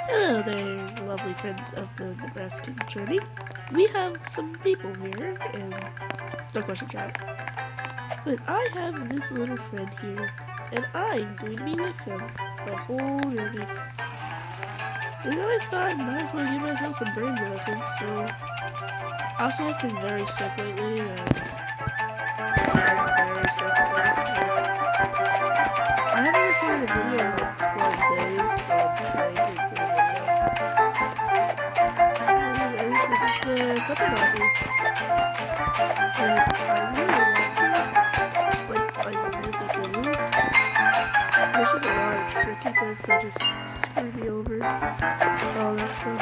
Hello there, lovely friends of the Nebraska journey. We have some people here, and no question chat. But I have this little friend here, and I'm going to be with him the whole journey. And I thought I might as well give myself some brain medicine, so also I've been very sick lately, I'm very sick lately, so I haven't recorded a video in like 12 days, so I'm trying to record a video. Anyways, this is the Cuphead obby. And I really want to, I really do. There's just a lot of tricky bits that just screw me over. All that stuff.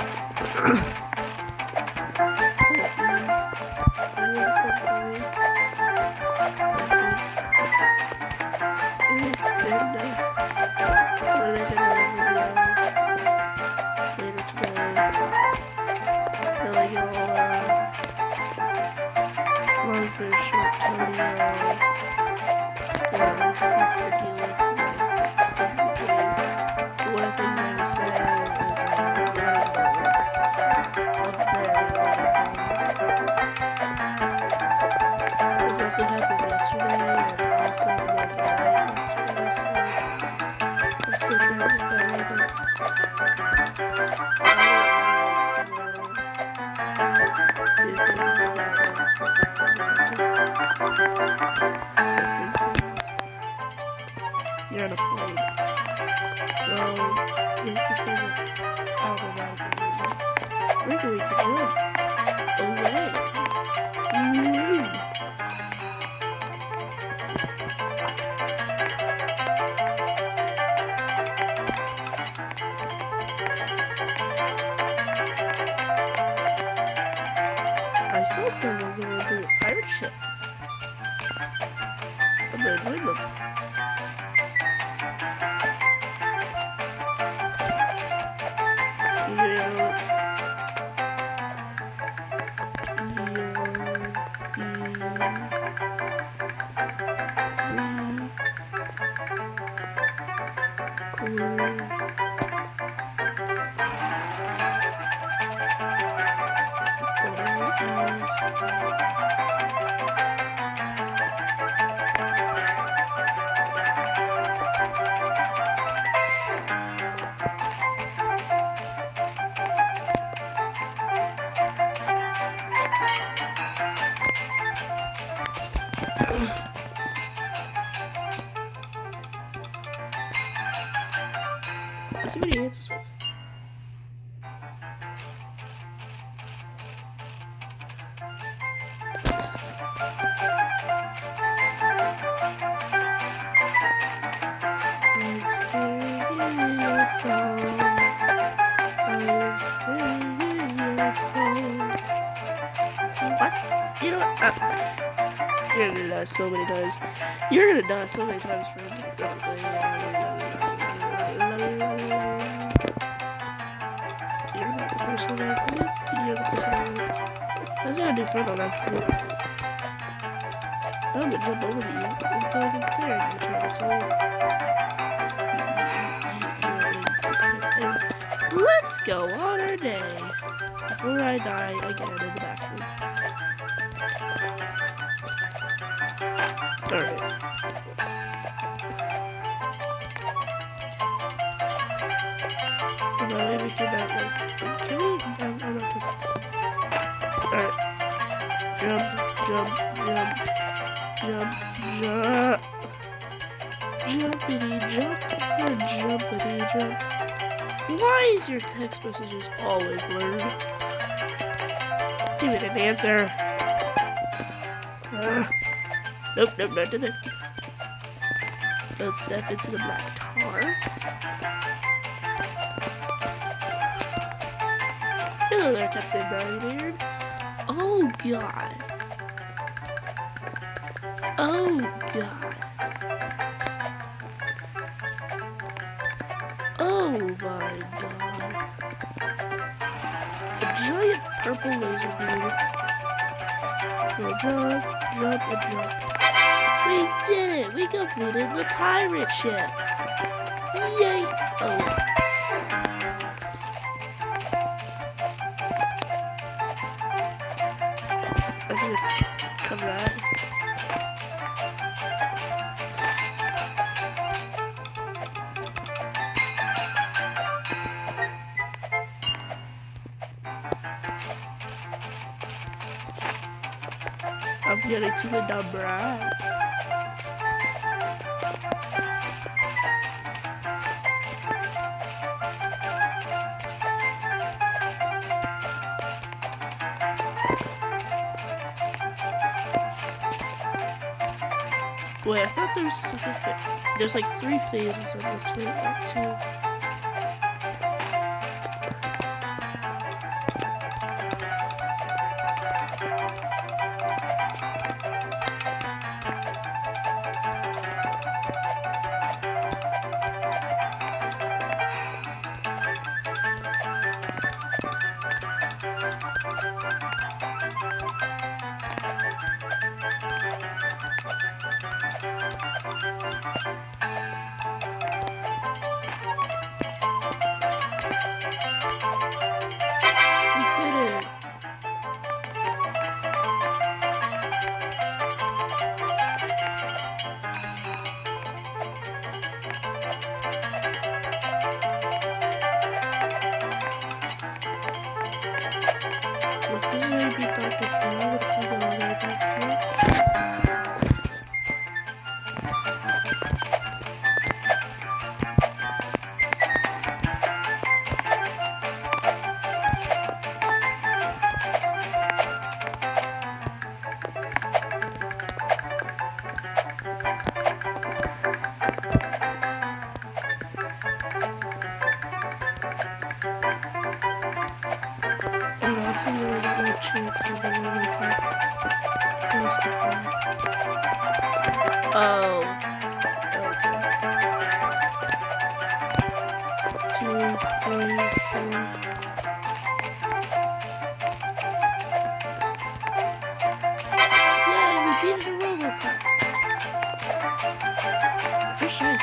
You're on a plane. Well, it's because of problematic reasons. We're going to jump away. I saw someone go into a pirate ship. I'm gonna join them. Let's see what he answers with. What? You know what? You're gonna die so many times. You're gonna die so many times, friend. You're not the person I want. You're the person I want. I was gonna do fun on accident. I'm gonna jump over to you, and so I can stare at you, eternal soul. Anyways, let's go on our day. Before I die again in the bathroom. Alright. No, maybe can that way. Can we? I'm not this. Alright. Jump, jump, jump, jump, jump. Jumpity jump, jumpity jump. Why is your text messages always blurred? Give it an answer. Nope, not today. Don't step into the black tar. Hello there, Captain Brilliant. Oh god. Oh god. Oh my god. A giant purple laser beam. Jump, jump, and jump. We did it! We completed the pirate ship! Yay! Oh. I'm getting to the number. Wait, I thought there was a second phase. There's like 3 phases in this game, not 2. Oh. Okay. 2, 3, 4. Yay, we beat the Robocop. For sure.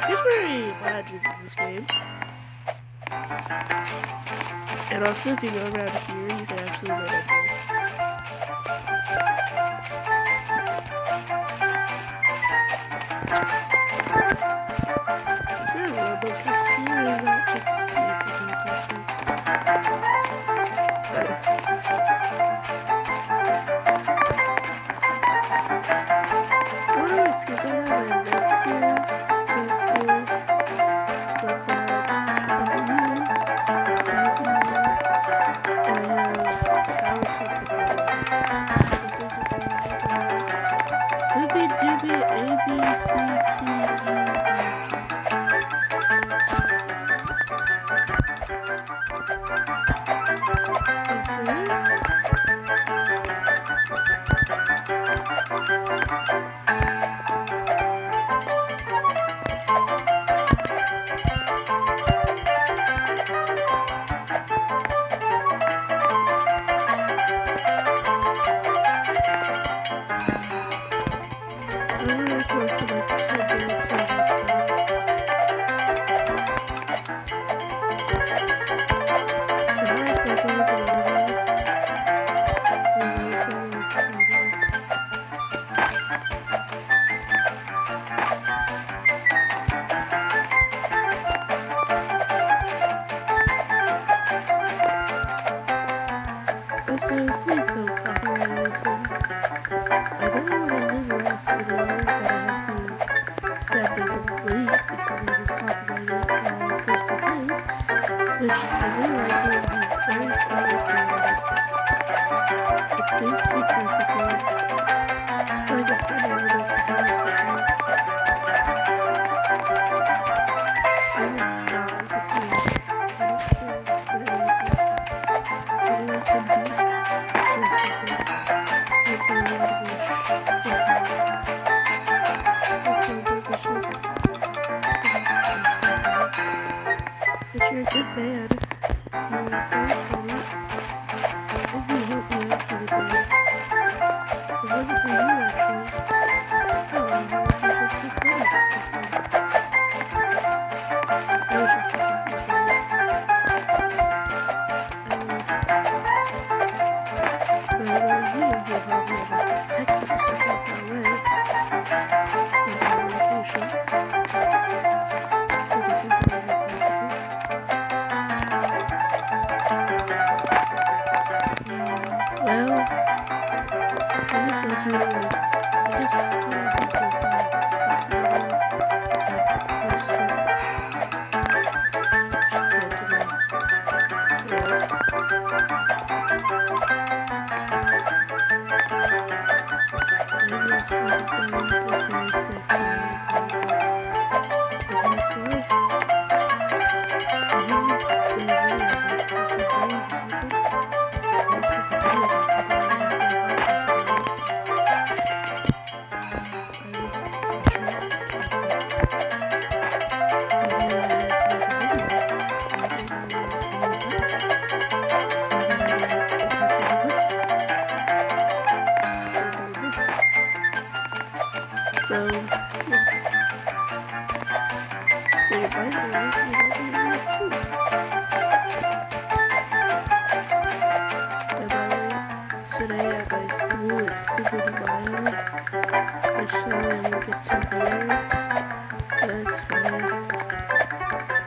There's very ledges in this game. And also, if you go around here, you can actually win at this. Is there a Robocop skin, or is that just me thinking of that things? What are the skins I have in this skin? This skin. You're a good man. You're very funny. And you helped me out for the day. It wasn't for you, actually. Oh, I know you look so funny. I wish I could be funny. But I know you, you're probably in Texas or something far away. On vacation. So you can go on a bicycle. your mind or and by the way, today at my school it's super mild. Which sorry I won't get too weird. That's fine.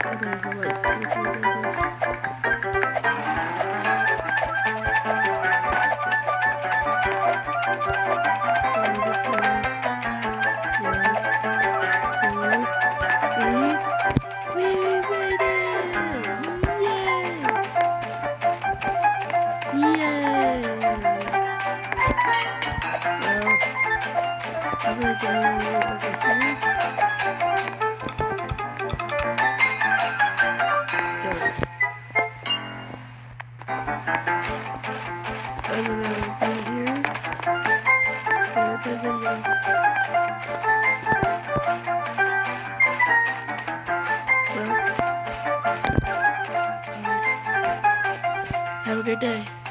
I don't even like school today. Have a good day.